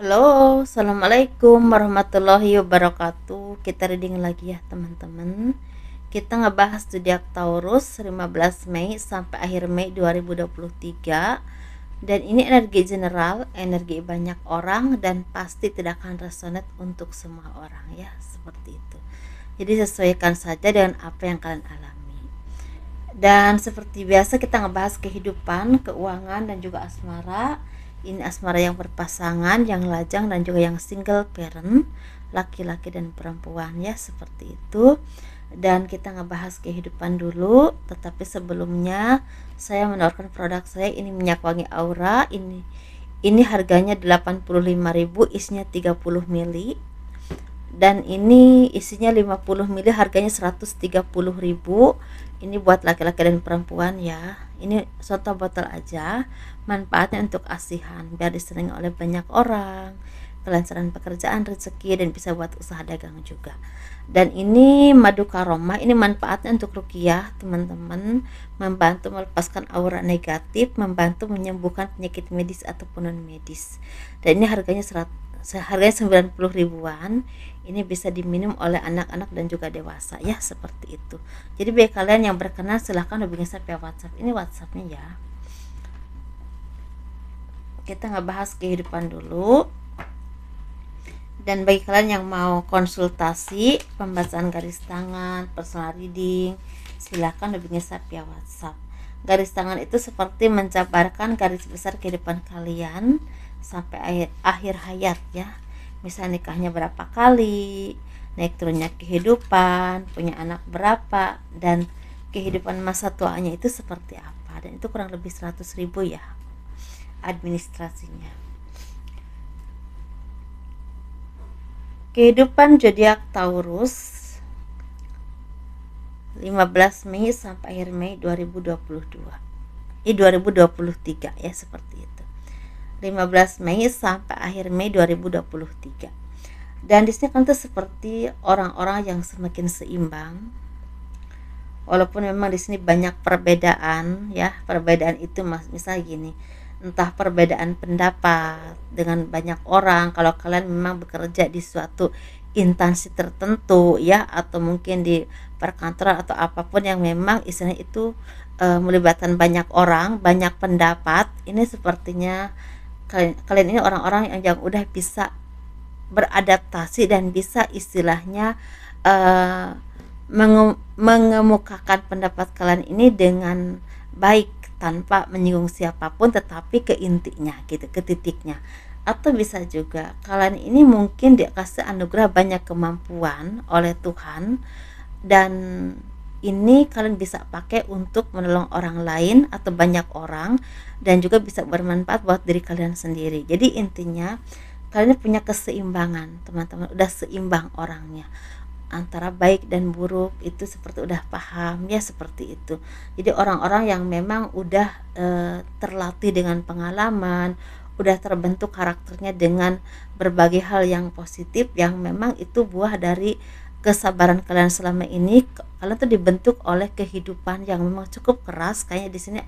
Halo, assalamualaikum warahmatullahi wabarakatuh. Kita reading lagi ya teman-teman. Kita ngebahas zodiak Taurus 15 Mei sampai akhir Mei 2023. Dan ini energi general, energi banyak orang dan pasti tidak akan resonate untuk semua orang ya, seperti itu. Jadi sesuaikan saja dengan apa yang kalian alami. Dan seperti biasa kita ngebahas kehidupan, keuangan dan juga asmara. Ini asmara yang berpasangan, yang lajang dan juga yang single parent, laki-laki dan perempuan ya, seperti itu. Dan kita ngebahas kehidupan dulu, tetapi sebelumnya saya menawarkan produk saya, ini minyak wangi aura. Ini harganya 85.000, isinya 30 mili. Dan ini isinya 50 mili, harganya 130.000. Ini buat laki-laki dan perempuan ya. Ini contoh botol aja. Manfaatnya untuk asihan, biar disenangi oleh banyak orang, kelancaran pekerjaan, rezeki, dan bisa buat usaha dagang juga. Dan ini madu karoma, ini manfaatnya untuk ruqyah teman-teman, membantu melepaskan aura negatif, membantu menyembuhkan penyakit medis ataupun non medis. Dan ini harganya 90 ribuan. Ini bisa diminum oleh anak-anak dan juga dewasa ya, seperti itu. Jadi bagi kalian yang berkenan silahkan hubungi saya via WhatsApp. Ini WhatsAppnya ya. Kita ngebahas kehidupan dulu. Dan bagi kalian yang mau konsultasi, pembacaan garis tangan, personal reading, silahkan hubungi saya via WhatsApp. Garis tangan itu seperti menjabarkan garis besar kehidupan kalian sampai akhir hayat ya. Misal nikahnya berapa kali, naik turunnya kehidupan, punya anak berapa, dan kehidupan masa tuanya itu seperti apa. Dan itu kurang lebih 100.000 ya administrasinya. Kehidupan zodiak Taurus 15 Mei sampai akhir Mei 2022. 2023 ya, seperti itu. 15 Mei sampai akhir Mei 2023. Dan di sini kan tuh seperti orang-orang yang semakin seimbang. Walaupun memang di sini banyak perbedaan ya. Perbedaan itu misalnya gini, entah perbedaan pendapat dengan banyak orang kalau kalian memang bekerja di suatu instansi tertentu ya, atau mungkin di perkantoran atau apapun yang memang istilahnya itu melibatkan banyak orang, banyak pendapat. Ini sepertinya kalian ini orang-orang yang udah bisa beradaptasi dan bisa istilahnya mengemukakan pendapat kalian ini dengan baik tanpa menyinggung siapapun, tetapi ke intinya gitu, ke titiknya. Atau bisa juga kalian ini mungkin dikasih anugerah banyak kemampuan oleh Tuhan, dan ini kalian bisa pakai untuk menolong orang lain atau banyak orang, dan juga bisa bermanfaat buat diri kalian sendiri. Jadi intinya kalian punya keseimbangan teman-teman, udah seimbang orangnya antara baik dan buruk, itu seperti udah paham ya, seperti itu. Jadi orang-orang yang memang udah terlatih dengan pengalaman, udah terbentuk karakternya dengan berbagai hal yang positif, yang memang itu buah dari kesabaran kalian selama ini. Kalian tuh dibentuk oleh kehidupan yang memang cukup keras kayaknya di sini.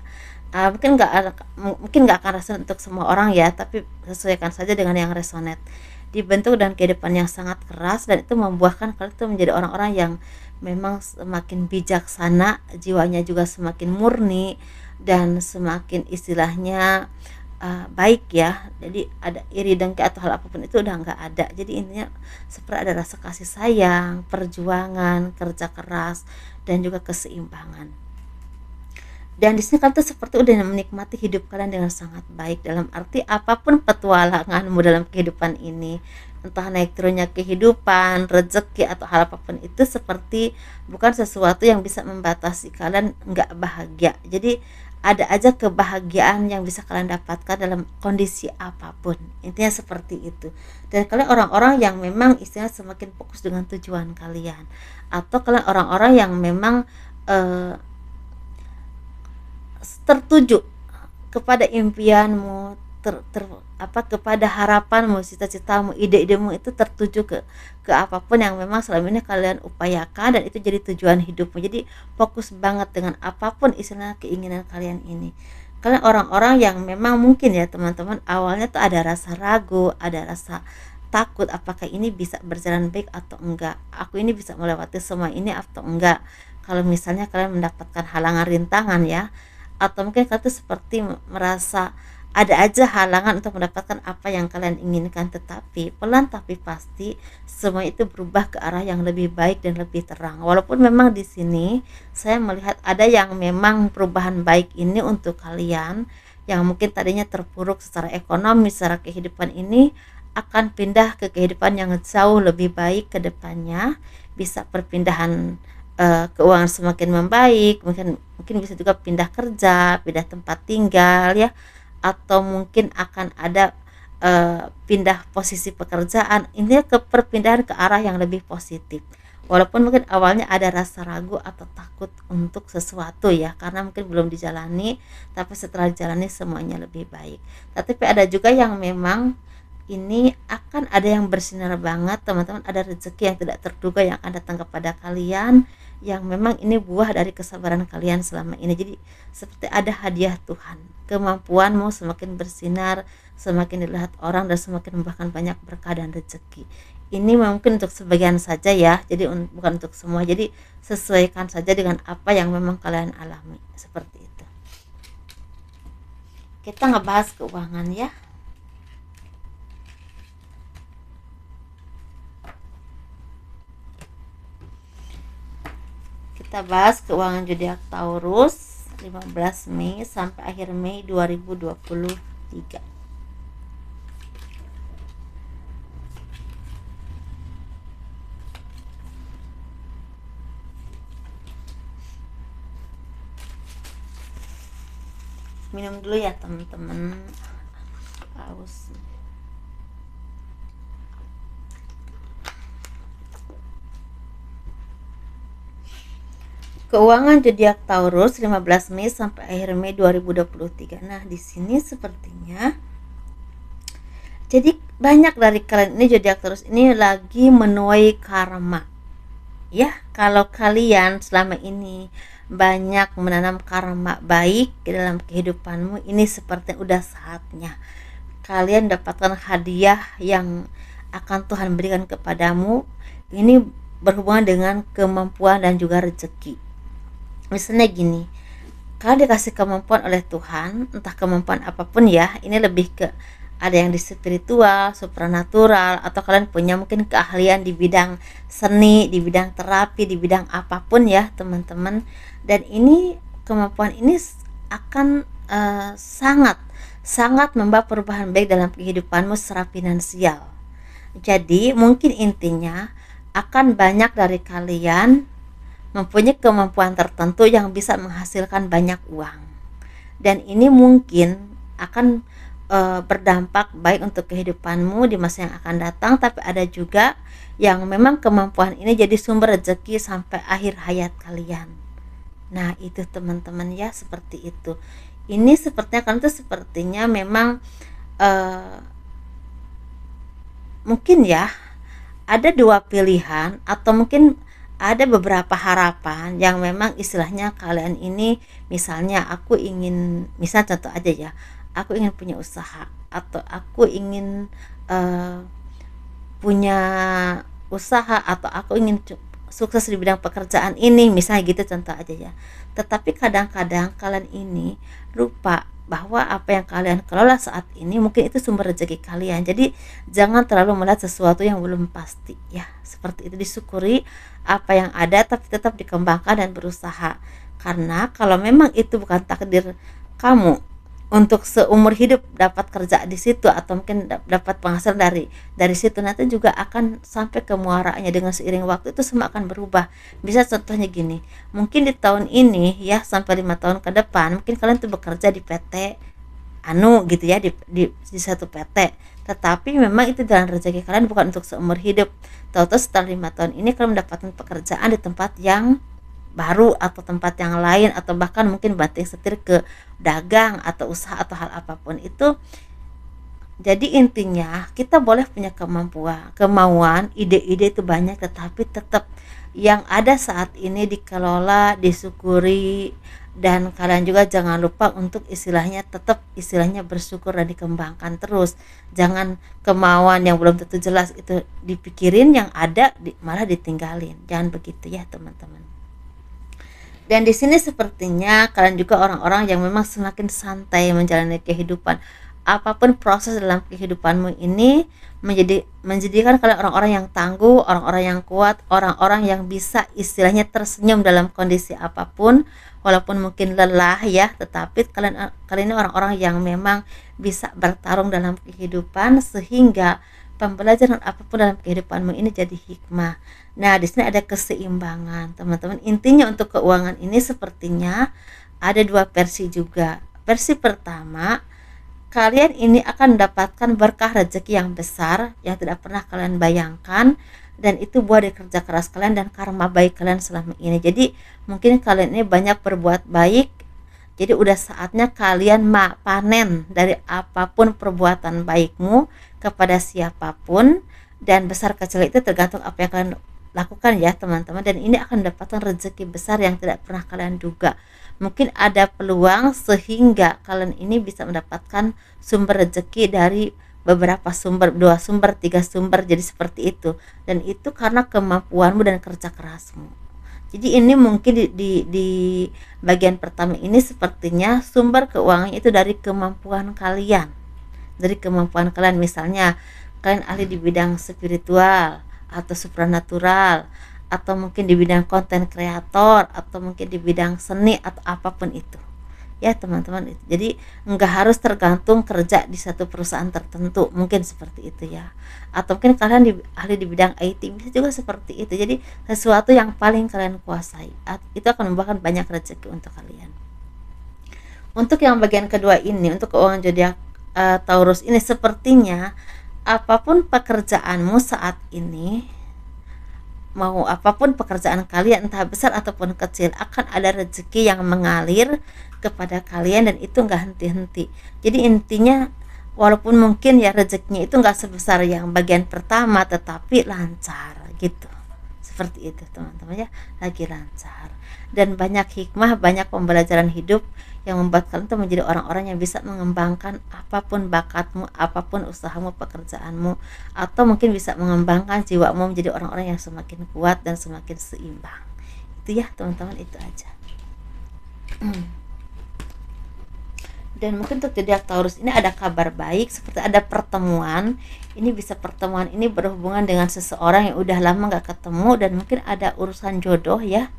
Mungkin nggak akan resonate untuk semua orang ya, tapi sesuaikan saja dengan yang resonate. Dibentuk dan kehidupan yang sangat keras, dan itu membuahkan kalian tuh menjadi orang-orang yang memang semakin bijaksana, jiwanya juga semakin murni, dan semakin istilahnya baik ya. Jadi ada iri dengki atau hal apapun itu udah nggak ada. Jadi intinya seperti ada rasa kasih sayang, perjuangan, kerja keras, dan juga keseimbangan. Dan di sini kalian tuh seperti udah menikmati hidup kalian dengan sangat baik, dalam arti apapun petualanganmu dalam kehidupan ini, entah naik turunnya kehidupan, rezeki atau hal apapun itu, seperti bukan sesuatu yang bisa membatasi kalian nggak bahagia. Jadi ada aja kebahagiaan yang bisa kalian dapatkan dalam kondisi apapun, intinya seperti itu. Dan kalian orang-orang yang memang istilahnya semakin fokus dengan tujuan kalian, atau kalian orang-orang yang memang tertuju kepada impianmu, kepada harapanmu, cita-citamu, ide-idemu itu tertuju ke apapun yang memang selama ini kalian upayakan, dan itu jadi tujuan hidupmu. Jadi fokus banget dengan apapun istilah keinginan kalian ini. kalian orang-orang yang memang mungkin ya teman-teman awalnya tuh ada rasa ragu, ada rasa takut apakah ini bisa berjalan baik atau enggak, aku ini bisa melewati semua ini atau enggak. Kalau misalnya kalian mendapatkan halangan rintangan ya, atau mungkin kalian tuh seperti merasa ada aja halangan untuk mendapatkan apa yang kalian inginkan, tetapi pelan tapi pasti semua itu berubah ke arah yang lebih baik dan lebih terang. Walaupun memang di sini saya melihat ada yang memang perubahan baik ini untuk kalian yang mungkin tadinya terpuruk secara ekonomi, secara kehidupan ini akan pindah ke kehidupan yang jauh lebih baik ke depannya. Bisa perpindahan keuangan semakin membaik, mungkin mungkin bisa juga pindah kerja, pindah tempat tinggal ya, atau mungkin akan ada pindah posisi pekerjaan. Ini ke perpindahan ke arah yang lebih positif. Walaupun mungkin awalnya ada rasa ragu atau takut untuk sesuatu ya, karena mungkin belum dijalani, tapi setelah dijalani semuanya lebih baik. Tapi ada juga yang memang ini akan ada yang bersinar banget teman-teman, ada rezeki yang tidak terduga yang akan datang kepada kalian, yang memang ini buah dari kesabaran kalian selama ini. Jadi seperti ada hadiah Tuhan, kemampuanmu semakin bersinar, semakin dilihat orang, dan semakin membahkan banyak berkah dan rezeki. Ini mungkin untuk sebagian saja ya, jadi bukan untuk semua. Jadi sesuaikan saja dengan apa yang memang kalian alami, seperti itu. Kita ngebahas keuangan ya. Kita bahas keuangan zodiak Taurus 15 Mei sampai akhir Mei 2023. Minum dulu ya teman-teman. Haus. Keuangan zodiak Taurus 15 Mei sampai akhir Mei 2023. Nah, di sini sepertinya jadi banyak dari kalian ini zodiak Taurus ini lagi menuai karma. Ya, kalau kalian selama ini banyak menanam karma baik di dalam kehidupanmu, ini seperti udah saatnya kalian dapatkan hadiah yang akan Tuhan berikan kepadamu. Ini berhubungan dengan kemampuan dan juga rezeki. Misalnya gini, kalian dikasih kemampuan oleh Tuhan, entah kemampuan apapun ya, ini lebih ke ada yang di spiritual, supranatural, atau kalian punya mungkin keahlian di bidang seni, di bidang terapi, di bidang apapun ya teman-teman. Dan ini kemampuan ini akan sangat membawa perubahan baik dalam kehidupanmu secara finansial. Jadi mungkin intinya akan banyak dari kalian mempunyai kemampuan tertentu yang bisa menghasilkan banyak uang, dan ini mungkin akan berdampak baik untuk kehidupanmu di masa yang akan datang. Tapi ada juga yang memang kemampuan ini jadi sumber rezeki sampai akhir hayat kalian. Nah itu teman-teman ya, seperti itu. Ini sepertinya kalian tuh sepertinya memang mungkin ya ada dua pilihan, atau mungkin ada beberapa harapan yang memang istilahnya kalian ini, misalnya aku ingin, misal contoh aja ya, aku ingin punya usaha, atau aku ingin punya usaha, atau aku ingin sukses di bidang pekerjaan ini, misalnya gitu contoh aja ya. Tetapi kadang-kadang kalian ini lupa bahwa apa yang kalian kelola saat ini mungkin itu sumber rezeki kalian. Jadi jangan terlalu melihat sesuatu yang belum pasti ya, seperti itu. Disyukuri apa yang ada, tapi tetap dikembangkan dan berusaha, karena kalau memang itu bukan takdir kamu untuk seumur hidup dapat kerja di situ, atau mungkin dapat penghasilan dari situ, nanti juga akan sampai ke muaranya dengan seiring waktu itu semua akan berubah. Bisa contohnya gini, mungkin di tahun ini ya sampai 5 tahun ke depan mungkin kalian tuh bekerja di PT anu gitu ya, di satu PT, tetapi memang itu jalan rezeki kalian bukan untuk seumur hidup. Tahu-tahu setelah 5 tahun ini kalian mendapatkan pekerjaan di tempat yang baru atau tempat yang lain, atau bahkan mungkin banting setir ke dagang atau usaha atau hal apapun itu. Jadi intinya kita boleh punya kemauan, ide-ide itu banyak, tetapi tetap yang ada saat ini dikelola, disyukuri, Dan kalian juga jangan lupa untuk istilahnya tetap istilahnya bersyukur dan dikembangkan terus. Jangan kemauan yang belum tentu jelas itu dipikirin, yang ada malah ditinggalin. Jangan begitu ya teman-teman. Dan di sini sepertinya kalian juga orang-orang yang memang semakin santai menjalani kehidupan. Apapun proses dalam kehidupanmu ini menjadikan kalian orang-orang yang tangguh, orang-orang yang kuat, orang-orang yang bisa istilahnya tersenyum dalam kondisi apapun, walaupun mungkin lelah ya, tetapi kalian ini orang-orang yang memang bisa bertarung dalam kehidupan, sehingga pembelajaran apapun dalam kehidupanmu ini jadi hikmah. Nah, di sini ada keseimbangan, teman-teman. Intinya untuk keuangan ini sepertinya ada dua versi juga. Versi pertama, kalian ini akan mendapatkan berkah rezeki yang besar yang tidak pernah kalian bayangkan, dan itu buah dari kerja keras kalian dan karma baik kalian selama ini. Jadi mungkin kalian ini banyak berbuat baik, jadi udah saatnya kalian panen dari apapun perbuatan baikmu kepada siapapun, dan besar kecil itu tergantung apa yang kalian lakukan ya teman-teman. Dan ini akan mendapatkan rezeki besar yang tidak pernah kalian duga. Mungkin ada peluang sehingga kalian ini bisa mendapatkan sumber rezeki dari beberapa sumber, 2 sumber, 3 sumber, jadi seperti itu. Dan itu karena kemampuanmu dan kerja kerasmu. Jadi ini mungkin di bagian pertama ini sepertinya sumber keuangan itu dari kemampuan kalian. Dari kemampuan kalian, misalnya kalian ahli di bidang spiritual atau supranatural, atau mungkin di bidang konten kreator, atau mungkin di bidang seni, atau apapun itu ya teman-teman. Jadi nggak harus tergantung kerja di satu perusahaan tertentu, mungkin seperti itu ya. Atau mungkin kalian ahli di bidang IT, bisa juga seperti itu. Jadi sesuatu yang paling kalian kuasai itu akan membawakan banyak rezeki untuk kalian. Untuk yang bagian kedua ini, untuk keuangan zodiak Taurus ini, sepertinya apapun pekerjaanmu saat ini, mau apapun pekerjaan kalian entah besar ataupun kecil, akan ada rezeki yang mengalir kepada kalian, dan itu nggak henti-henti. Jadi intinya walaupun mungkin ya rezekinya itu nggak sebesar yang bagian pertama, tetapi lancar gitu. Seperti itu teman-teman ya, lagi lancar. Dan banyak hikmah, banyak pembelajaran hidup yang membuat kalian tuh menjadi orang-orang yang bisa mengembangkan apapun bakatmu, apapun usahamu, pekerjaanmu, atau mungkin bisa mengembangkan jiwamu menjadi orang-orang yang semakin kuat dan semakin seimbang. Itu ya teman-teman, itu aja. Dan mungkin untuk zodiak Taurus ini ada kabar baik, seperti ada pertemuan. Ini bisa pertemuan ini berhubungan dengan seseorang yang udah lama gak ketemu, dan mungkin ada urusan jodoh ya.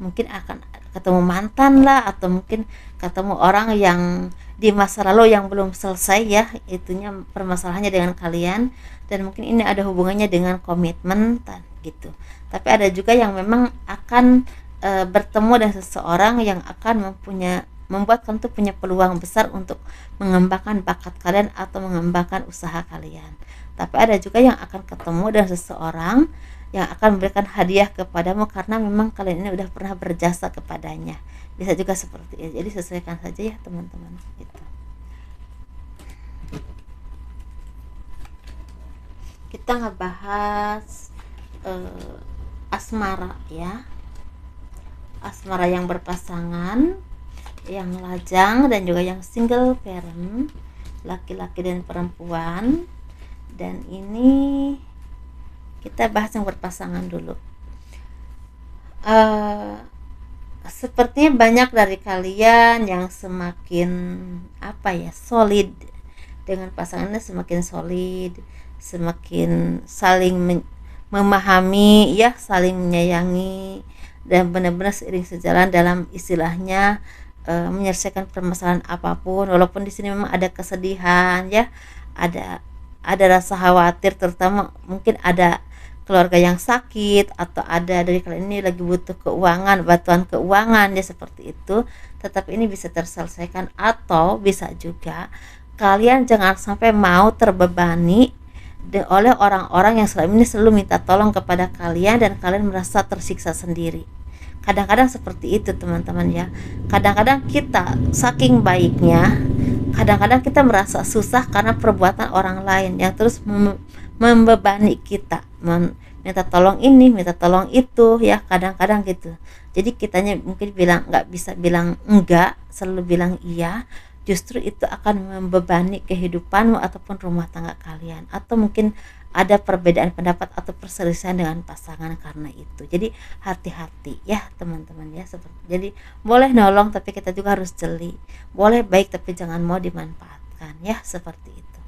Mungkin akan ketemu mantan lah, atau mungkin ketemu orang yang di masa lalu yang belum selesai ya, itunya permasalahannya dengan kalian. Dan mungkin ini ada hubungannya dengan komitmen gitu. Tapi ada juga yang memang akan bertemu dengan seseorang yang akan membuat kalian tuh punya peluang besar untuk mengembangkan bakat kalian atau mengembangkan usaha kalian. Tapi ada juga yang akan ketemu dengan seseorang yang akan memberikan hadiah kepadamu karena memang kalian ini udah pernah berjasa kepadanya. Bisa juga seperti itu. Jadi sesuaikan saja ya teman-teman gitu. Kita ngebahas asmara ya. Asmara yang berpasangan, yang lajang, dan juga yang single parent, laki-laki dan perempuan. Dan ini kita bahas yang berpasangan dulu. Sepertinya banyak dari kalian yang semakin solid dengan pasangannya, semakin solid, semakin saling memahami ya, saling menyayangi, dan benar-benar seiring sejalan dalam istilahnya menyelesaikan permasalahan apapun. Walaupun di sini memang ada kesedihan ya, ada rasa khawatir, terutama mungkin ada keluarga yang sakit, atau ada dari kalian ini lagi butuh keuangan, bantuan keuangan ya, seperti itu. Tetapi ini bisa terselesaikan, atau bisa juga kalian jangan sampai mau terbebani oleh orang-orang yang selama ini selalu minta tolong kepada kalian, dan kalian merasa tersiksa sendiri. Kadang-kadang seperti itu teman-teman ya. Kadang-kadang kita saking baiknya, kadang-kadang kita merasa susah karena perbuatan orang lain yang terus membebani kita, minta tolong ini, minta tolong itu, ya kadang-kadang gitu. Jadi kitanya mungkin bilang nggak bisa bilang enggak, selalu bilang iya, justru itu akan membebani kehidupanmu ataupun rumah tangga kalian, atau mungkin ada perbedaan pendapat atau perselisihan dengan pasangan karena itu. Jadi hati-hati ya teman-teman ya, seperti jadi boleh nolong tapi kita juga harus jeli, boleh baik tapi jangan mau dimanfaatkan ya, seperti itu.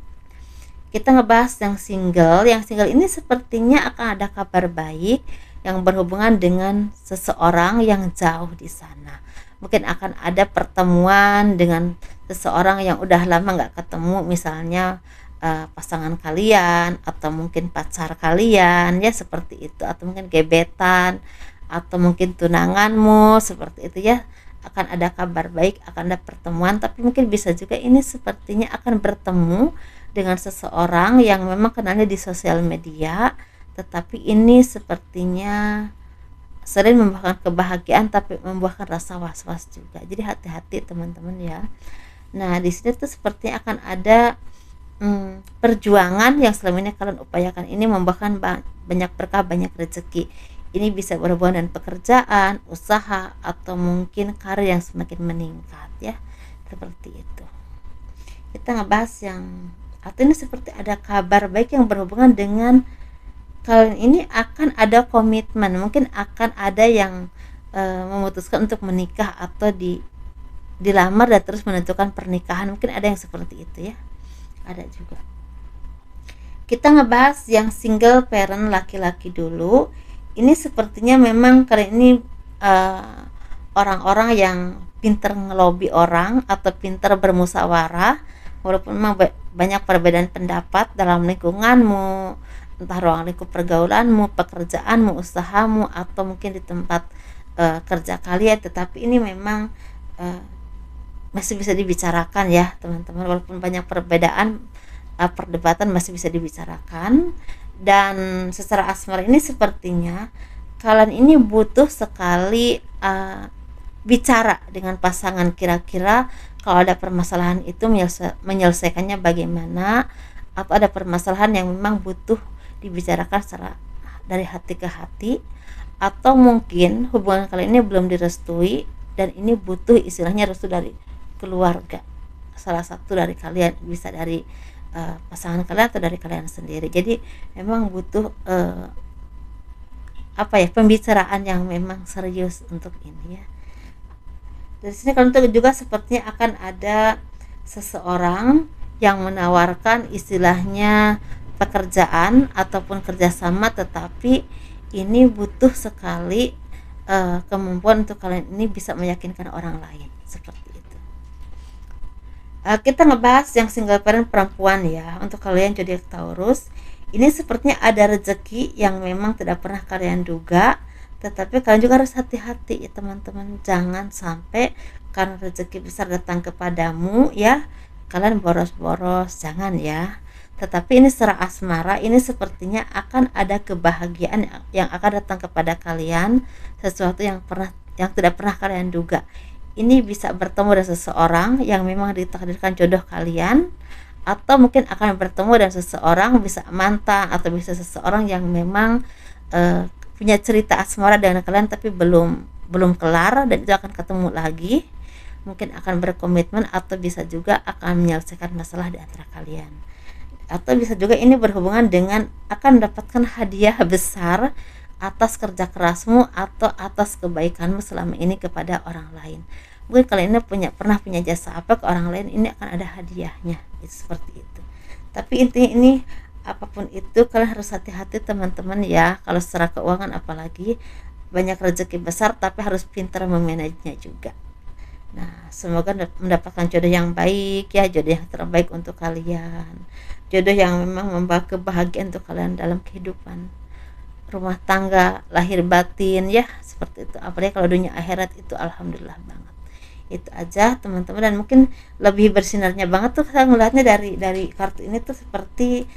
Kita ngebahas yang single ini sepertinya akan ada kabar baik yang berhubungan dengan seseorang yang jauh di sana. Mungkin akan ada pertemuan dengan seseorang yang udah lama nggak ketemu, misalnya pasangan kalian atau mungkin pacar kalian ya, seperti itu, atau mungkin gebetan atau mungkin tunanganmu, seperti itu ya. Akan ada kabar baik, akan ada pertemuan, tapi mungkin bisa juga ini sepertinya akan bertemu dengan seseorang yang memang kenalnya di sosial media, tetapi ini sepertinya sering membuahkan kebahagiaan tapi membuahkan rasa was-was juga. Jadi hati-hati teman-teman ya. Nah, di sini tuh sepertinya akan ada perjuangan yang selama ini kalian upayakan ini membuahkan banyak berkah, banyak rezeki. Ini bisa berhubungan dengan pekerjaan, usaha, atau mungkin karir yang semakin meningkat ya, seperti itu. Kita ngebahas yang atau ini seperti ada kabar baik yang berhubungan dengan kalian ini akan ada komitmen, mungkin akan ada yang memutuskan untuk menikah atau dilamar dan terus menentukan pernikahan, mungkin ada yang seperti itu ya, ada juga. Kita ngebahas yang single parent laki-laki dulu. Ini sepertinya memang kali ini orang-orang yang pinter ngelobi orang atau pinter bermusyawarah, walaupun memang banyak perbedaan pendapat dalam lingkunganmu, entah ruang lingkup pergaulanmu, pekerjaanmu, usahamu, atau mungkin di tempat kerja kalian, tetapi ini memang masih bisa dibicarakan ya teman-teman, walaupun banyak perbedaan, perdebatan masih bisa dibicarakan. Dan secara asmara ini sepertinya kalian ini butuh sekali bicara dengan pasangan, kira-kira kalau ada permasalahan itu menyelesaikannya bagaimana, atau ada permasalahan yang memang butuh dibicarakan secara dari hati ke hati, atau mungkin hubungan kalian ini belum direstui dan ini butuh istilahnya restu dari keluarga, salah satu dari kalian, bisa dari pasangan kalian atau dari kalian sendiri. Jadi memang butuh pembicaraan yang memang serius untuk ini ya. Dari sini kalau untuk juga sepertinya akan ada seseorang yang menawarkan istilahnya pekerjaan ataupun kerjasama, tetapi ini butuh sekali kemampuan untuk kalian ini bisa meyakinkan orang lain, seperti itu. Kita ngebahas yang single parent perempuan ya. Untuk kalian zodiak Taurus, ini sepertinya ada rezeki yang memang tidak pernah kalian duga, tetapi kalian juga harus hati-hati ya teman-teman, jangan sampai karena rezeki besar datang kepadamu ya kalian boros-boros, jangan ya. Tetapi ini secara asmara ini sepertinya akan ada kebahagiaan yang akan datang kepada kalian, sesuatu yang tidak pernah kalian duga. Ini bisa bertemu dengan seseorang yang memang ditakdirkan jodoh kalian, atau mungkin akan bertemu dengan seseorang, bisa mantan atau bisa seseorang yang memang punya cerita asmara dengan kalian tapi belum kelar, dan itu akan ketemu lagi, mungkin akan berkomitmen, atau bisa juga akan menyelesaikan masalah di antara kalian, atau bisa juga ini berhubungan dengan akan mendapatkan hadiah besar atas kerja kerasmu atau atas kebaikanmu selama ini kepada orang lain. Mungkin kalian ini pernah punya jasa apa ke orang lain, ini akan ada hadiahnya, seperti itu. Tapi intinya ini apapun itu kalian harus hati-hati teman-teman ya. Kalau secara keuangan apalagi, banyak rezeki besar tapi harus pintar memanajenya juga. Nah, semoga mendapatkan jodoh yang baik ya, jodoh yang terbaik untuk kalian, jodoh yang memang membawa kebahagiaan untuk kalian dalam kehidupan rumah tangga, lahir batin ya, seperti itu. Apalagi kalau dunia akhirat itu alhamdulillah banget. Itu aja teman-teman, dan mungkin lebih bersinarnya banget tuh saya ngelihatnya dari kartu ini tuh seperti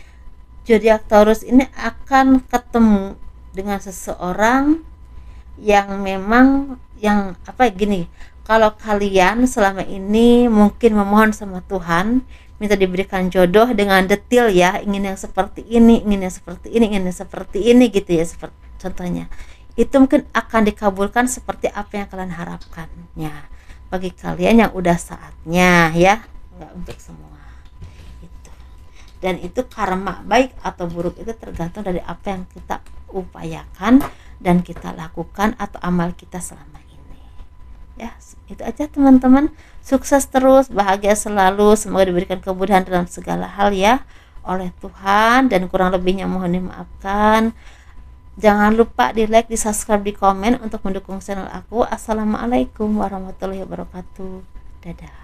zodiak Taurus ini akan ketemu dengan seseorang yang memang yang gini, kalau kalian selama ini mungkin memohon sama Tuhan minta diberikan jodoh dengan detail ya, ingin yang seperti ini, ingin yang seperti ini, ingin yang seperti ini gitu ya, seperti contohnya itu mungkin akan dikabulkan seperti apa yang kalian harapkan ya, bagi kalian yang udah saatnya ya, nggak untuk semua itu. Dan itu karma baik atau buruk itu tergantung dari apa yang kita upayakan dan kita lakukan atau amal kita selama ini ya. Itu aja teman-teman, sukses terus, bahagia selalu, semoga diberikan kemudahan dalam segala hal ya oleh Tuhan, dan kurang lebihnya mohon dimaafkan. Jangan lupa di like, di subscribe, di komen untuk mendukung channel aku. Assalamualaikum warahmatullahi wabarakatuh. Dadah.